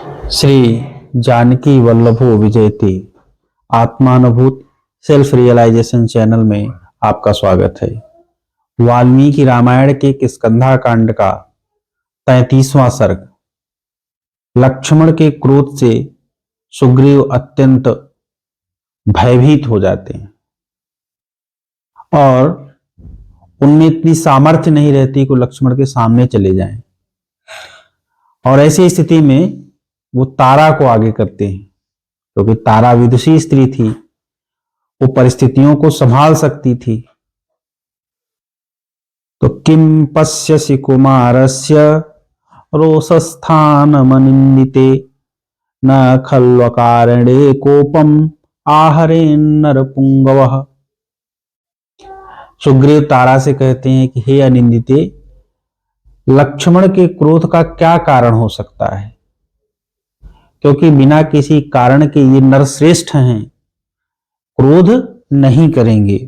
श्री जानकी वल्लभो विजयते आत्मानुभूत self realisation channel में आपका स्वागत है। वाल्मीकि रामायण के किष्किंधा कांड का 33वां सर्ग। लक्ष्मण के क्रोध से सुग्रीव अत्यंत भयभीत हो जाते हैं और उनमें इतनी सामर्थ्य नहीं रहती कि लक्ष्मण के सामने चले जाएं। और ऐसी स्थिति में वो तारा को आगे करते हैं, क्योंकि तारा विदुषी स्त्री थी, वो परिस्थितियों को संभाल सकती थी। तो किम पश्यसि कुमारस्य रोषस्थानमनिन्दिते न खल्वकारणे कोपम आहरेन नरपुंगवः। सुग्रीव तारा से कहते हैं कि हे अनिंदिते, लक्ष्मण के क्रोध का क्या कारण हो सकता है, क्योंकि बिना किसी कारण के ये नरश्रेष्ठ हैं, क्रोध नहीं करेंगे,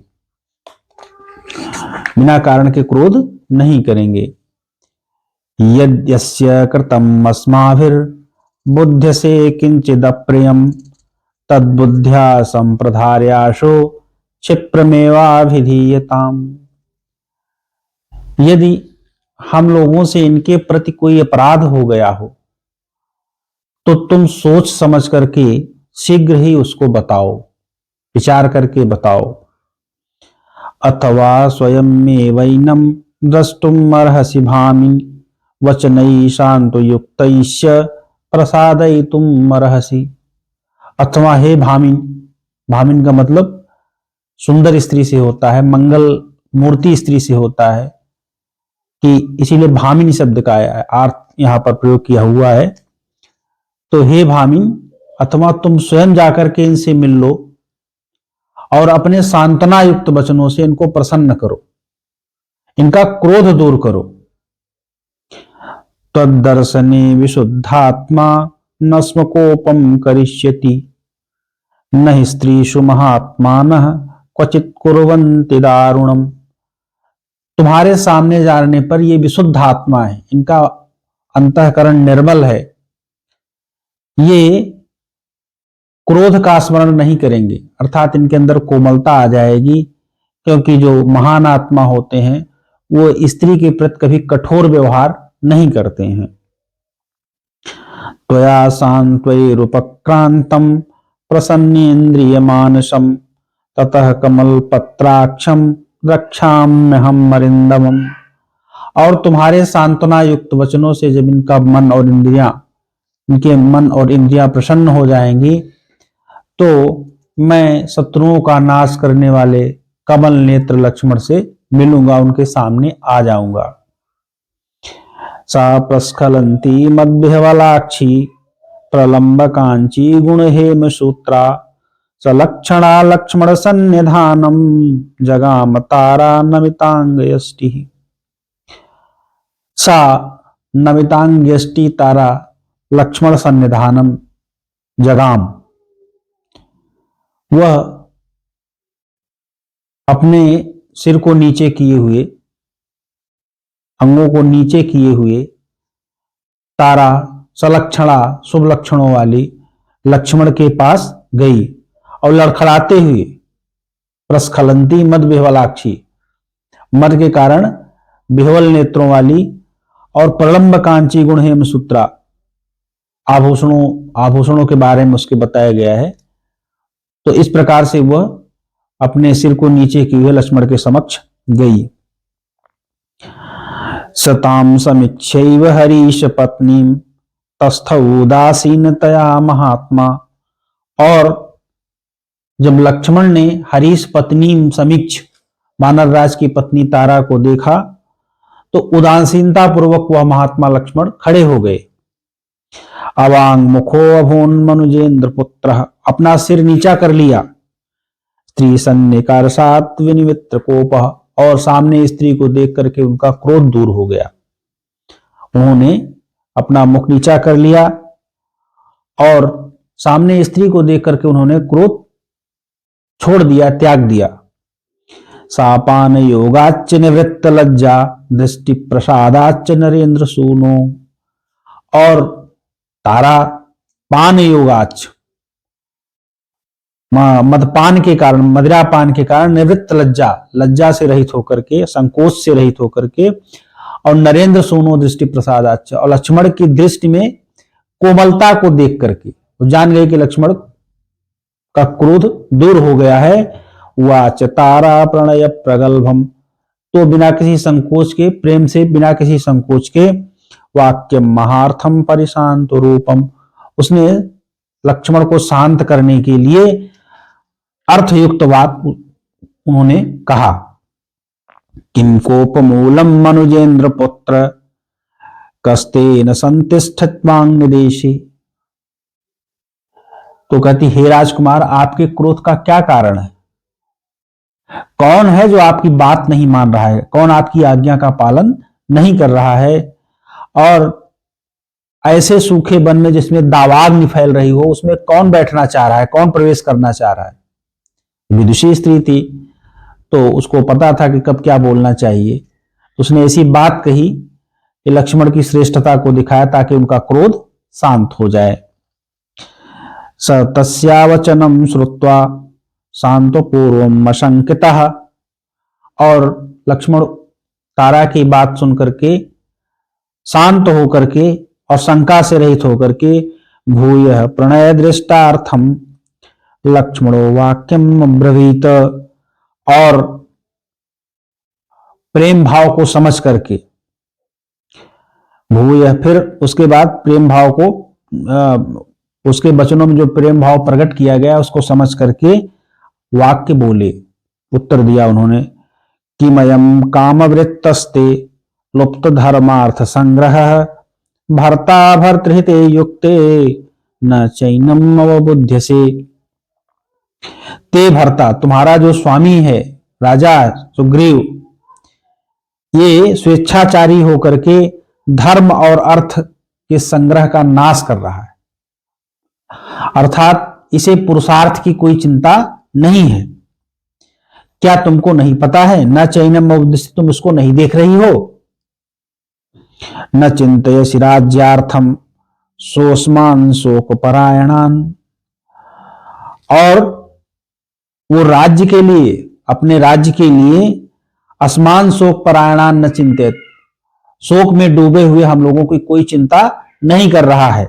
बिना कारण के क्रोध नहीं करेंगे। यद्यस्य कृतम् अस्माभिर्बुध्यसे किंचिदप्रियम् तद्बुद्ध्या संप्रधार्याशो क्षिप्रमेवाभिधीयताम्। यदि हम लोगों से इनके प्रति कोई अपराध हो गया हो तो तुम सोच समझ करके शीघ्र ही उसको बताओ, विचार करके बताओ। अथवा स्वयं में वैनम द्रष्टुम अर्हसि भामिनी वचनैः शान्तयुक्तैश्च प्रसादयितुम अर्हसि। अथवा हे भामिन, भामिन का मतलब सुंदर स्त्री से होता है, मंगल मूर्ति स्त्री से होता है, कि इसीलिए भामिनी शब्द का अर्थ यहां पर प्रयोग किया हुआ है। तो हे भामिन, अथवा तुम स्वयं जाकर के इनसे मिल लो और अपने सांत्वना युक्त वचनों से इनको प्रसन्न करो, इनका क्रोध दूर करो। तद्दर्शने विशुद्धात्मा न स्म कोपम करिष्यति न हि स्त्रीषु महात्मानः क्वचित् कुर्वन्ति दारुणम्। तुम्हारे सामने जाने पर ये विशुद्ध आत्मा है, इनका अंतःकरण निर्मल है, ये क्रोध का स्मरण नहीं करेंगे, अर्थात इनके अंदर कोमलता आ जाएगी, क्योंकि जो महान आत्मा होते हैं वो स्त्री के प्रति कभी कठोर व्यवहार नहीं करते हैं। त्वया सान्त्वैरुपक्रांतम प्रसन्नेन्द्रिय मानसम ततः कमलपत्राक्षम रक्षाम्यहम् अरिंदमम्। और तुम्हारे सांत्वना युक्त वचनों से जब इनका मन और इंद्रियां प्रसन्न हो जाएंगी तो मैं शत्रुओं का नाश करने वाले कमल नेत्र लक्ष्मण से मिलूंगा, उनके सामने आ जाऊंगा। सा प्रस्खलंती मद्भिहवलाक्षी प्रलंब कांची गुण हेम सूत्रा सलक्षणा लक्ष्मण सन्निधानम जगाम तारा नमितांगयष्टि। सा नमितांगयष्टि तारा लक्ष्मण सन्निधानम जगाम, वह अपने सिर को नीचे किए हुए, अंगों को नीचे किए हुए तारा सलक्षणा शुभ लक्षणों वाली लक्ष्मण के पास गई और लड़खड़ाते हुए प्रस्खलंती मद विह्वलाक्षी, मद के कारण विह्वल नेत्रों वाली और प्रलंब कांची गुण हेम सूत्रा, आभूषणों के बारे में उसके बताया गया है। तो इस प्रकार से वह अपने सिर को नीचे किए हुए लक्ष्मण के समक्ष गई। सताम समीक्षैव हरीश पत्नी तस्थ उदासीनतया महात्मा। और जब लक्ष्मण ने हरीश पत्नी समीक्ष वानर राज की पत्नी तारा को देखा तो उदासीनता पूर्वक वह महात्मा लक्ष्मण खड़े हो गए। अवांग मुखो अभून मनुजेंद्र पुत्र, अपना सिर नीचा कर लिया। स्त्री सन्निकार सात विनिमित्र कोप, और सामने स्त्री को देख करके उनका क्रोध दूर हो गया। उन्होंने अपना मुख नीचा कर लिया और सामने स्त्री को देख करके उन्होंने क्रोध छोड़ दिया, त्याग दिया। सापान योगाच्च निवृत्त लज्जा दृष्टि प्रसादाच्च नरेंद्र सूनो। और तारा पान योगाच, मदपान के कारण, मदिरा पान के कारण निवृत्त लज्जा, लज्जा से रहित होकर के, संकोच से रहित होकर के, और नरेंद्र सोनो दृष्टि प्रसादाच, और लक्ष्मण की दृष्टि में कोमलता को देख करके वो जान गए कि लक्ष्मण का क्रोध दूर हो गया है। वाच तारा प्रणय प्रगल्भम, तो बिना किसी संकोच के, प्रेम से बिना किसी संकोच के, वाक्य महार्थम परिशांत रूपम, उसने लक्ष्मण को शांत करने के लिए अर्थयुक्त बात उन्होंने कहा। किम कोपमूलम मनुजेंद्र पुत्र कस्तेन संतिष्ठत्वांग निदेशे, तो कहती हे राजकुमार, आपके क्रोध का क्या कारण है? कौन है जो आपकी बात नहीं मान रहा है? कौन आपकी आज्ञा का पालन नहीं कर रहा है? और ऐसे सूखे वन में जिसमें दावाग्नि फैल रही हो, उसमें कौन बैठना चाह रहा है? कौन प्रवेश करना चाह रहा है? विदुषी स्त्री थी, तो उसको पता था कि कब क्या बोलना चाहिए। उसने ऐसी बात कही कि लक्ष्मण की श्रेष्ठता को दिखाया ताकि उनका क्रोध शांत हो जाए। स तस्यावचनम श्रुत्वा शांतो पूर्वम अशंकितः, और लक्ष्मण तारा की बात सुन करके शांत होकर के और शंका से रहित होकर के, भूय प्रणय दृष्टार्थम लक्ष्मणो वाक्यम अब्रवीत, और प्रेम भाव को समझ करके, भूय फिर उसके बाद प्रेम भाव को, उसके वचनों में जो प्रेम भाव प्रकट किया गया उसको समझ करके वाक्य बोले, उत्तर दिया उन्होंने कि मयम कामवृत्तस्ते लुप्त धर्मार्थ संग्रह भर्ता भर्तृहिते युक्ते न चैनम अवबुध्यसे, ते भर्ता, तुम्हारा जो स्वामी है राजा सुग्रीव, ये स्वेच्छाचारी होकर के धर्म और अर्थ के संग्रह का नाश कर रहा है, अर्थात इसे पुरुषार्थ की कोई चिंता नहीं है। क्या तुमको नहीं पता है? न चैनम अवबुध्यसे, तुम उसको नहीं देख रही हो? न चिंतयसि राज्यार्थम सोस्मान शोक परायणान, और वो राज्य के लिए, अपने राज्य के लिए असमान शोक परायणान न चिंतित, शोक में डूबे हुए हम लोगों की कोई चिंता नहीं कर रहा है।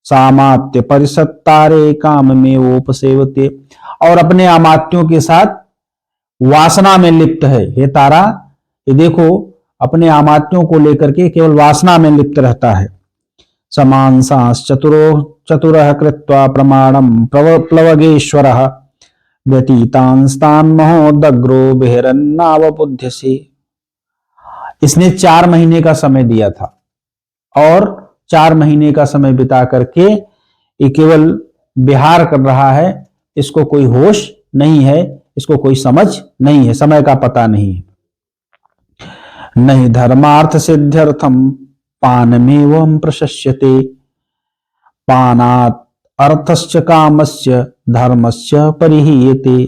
सामात्य परिसत्तारे काम में उपसेवते, और अपने अमात्यों के साथ वासना में लिप्त है। हे तारा, ये देखो, अपने अमात्यों को लेकर के केवल वासना में लिप्त रहता है। समांसांस चतुरः कृत्वा प्रमाणम प्लवगेश्वरः व्यतीतांस्तान महोदग्रो बिहरन्नावबुध्यसे, इसने 4 महीने का समय दिया था, और 4 महीने का समय बिता करके ये केवल विहार कर रहा है। इसको कोई होश नहीं है, इसको कोई समझ नहीं है, समय का पता नहीं है। नहीं धर्मार्थ सिद्ध्यर्थम पानमेवं प्रशस्यते पानात् अर्थस्य कामस्य धर्मस्य परिहीयते,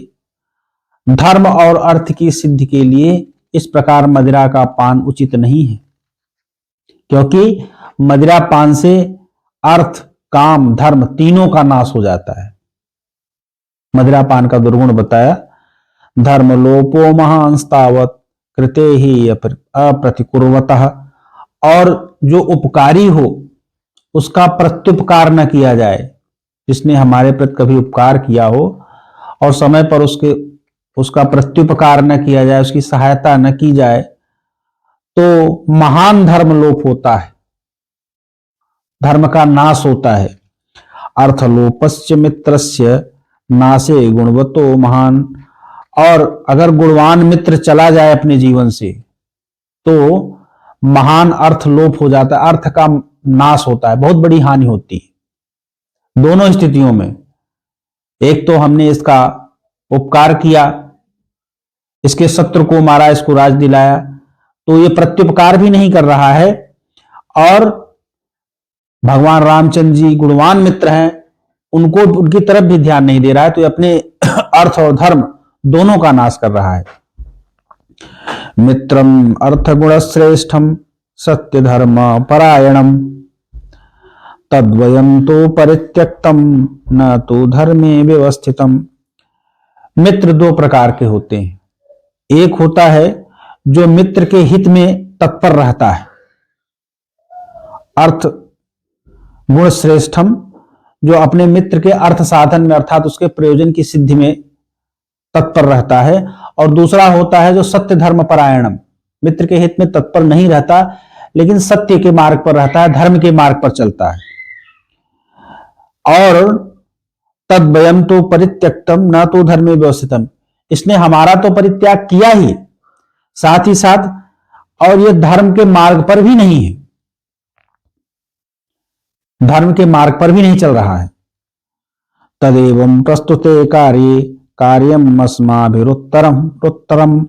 धर्म और अर्थ की सिद्धि के लिए इस प्रकार मदिरा का पान उचित नहीं है, क्योंकि मदिरा पान से अर्थ, काम, धर्म तीनों का नाश हो जाता है। मदिरा पान का दुर्गुण बताया, धर्म लोपो महांस्तावत कृते ही अप्रतिकुर्वतः, और जो उपकारी हो उसका प्रत्युपकार न किया जाए। जिसने हमारे प्रति कभी उपकार किया हो और समय पर उसका प्रत्युपकार न किया जाए, उसकी सहायता न की जाए, तो महान धर्म लोप होता है, धर्म का नाश होता है। अर्थलोपस्य मित्रस्य नाशे गुणवतो महान, और अगर गुणवान मित्र चला जाए अपने जीवन से तो महान अर्थ लोप हो जाता है, अर्थ का नाश होता है, बहुत बड़ी हानि होती है। दोनों स्थितियों में, एक तो हमने इसका उपकार किया, इसके शत्रु को मारा, इसको राज दिलाया, तो ये प्रत्युपकार भी नहीं कर रहा है, और भगवान रामचंद्र जी गुणवान मित्र हैं, उनको उनकी तरफ भी ध्यान नहीं दे रहा है, तो ये अपने अर्थ और धर्म दोनों का नाश कर रहा है। मित्रम अर्थ गुण श्रेष्ठम सत्य धर्म परायणम तद्वयं तो परित्यक्तम न तो धर्मे व्यवस्थितम। मित्र दो प्रकार के होते हैं। एक होता है जो मित्र के हित में तत्पर रहता है, अर्थ गुण श्रेष्ठम, जो अपने मित्र के अर्थ साधन में अर्थात उसके प्रयोजन की सिद्धि में तत्पर रहता है। और दूसरा होता है जो सत्य धर्म परायणम, मित्र के हित में तत्पर नहीं रहता लेकिन सत्य के मार्ग पर रहता है, धर्म के मार्ग पर चलता है। और तद्वयम तो परित्यक्तम न तो धर्मे व्यवस्थितम, इसने हमारा तो परित्याग किया ही, साथ ही साथ और ये धर्म के मार्ग पर भी नहीं है, धर्म के मार्ग पर भी नहीं चल रहा है। तदेवं प्रस्तुते कार्ये कार्यम अस्माभिरुत्तरम उत्तरम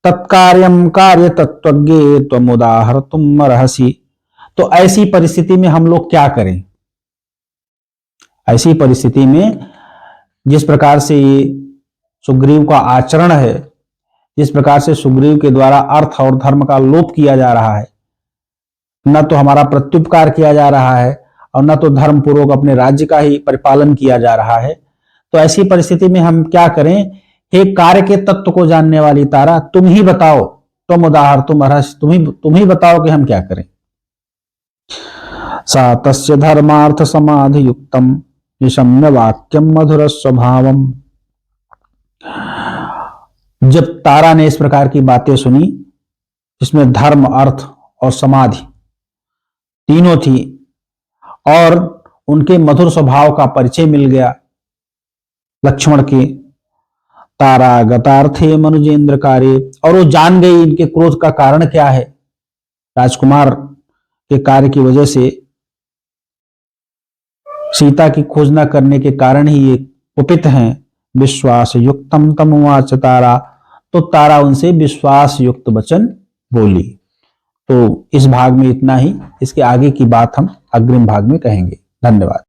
तत्कार्यम कार्य तत्वज्ञे त्वमुदाहर्तुम अर्हसि। तो ऐसी परिस्थिति में हम लोग क्या करें? ऐसी परिस्थिति में जिस प्रकार से ये सुग्रीव का आचरण है, जिस प्रकार से सुग्रीव के द्वारा अर्थ और धर्म का लोप किया जा रहा है, न तो हमारा प्रत्युपकार किया जा रहा है और न तो धर्म पूर्वक अपने राज्य का ही परिपालन किया जा रहा है, तो ऐसी परिस्थिति में हम क्या करें? हे कार्य के तत्व को जानने वाली तारा, तुम ही बताओ, तुम उदाहर तुम अर्हसि, तुम ही बताओ कि हम क्या करें। सा तस्य धर्मार्थ समाधि युक्तम निशम्य वाक्यम मधुर स्वभावम। जब तारा ने इस प्रकार की बातें सुनी, जिसमें धर्म, अर्थ और समाधि तीनों थी, और उनके मधुर स्वभाव का परिचय मिल गया लक्ष्मण के, तारा गतार्थे मनुजेंद्र कार्य, और वो जान गई इनके क्रोध का कारण क्या है। राजकुमार के कार्य की वजह से, सीता की खोज न करने के कारण ही ये कुपित हैं। विश्वास युक्तम तमुवाच तारा, तो तारा उनसे विश्वास युक्त वचन बोली। तो इस भाग में इतना ही, इसके आगे की बात हम अग्रिम भाग में कहेंगे। धन्यवाद।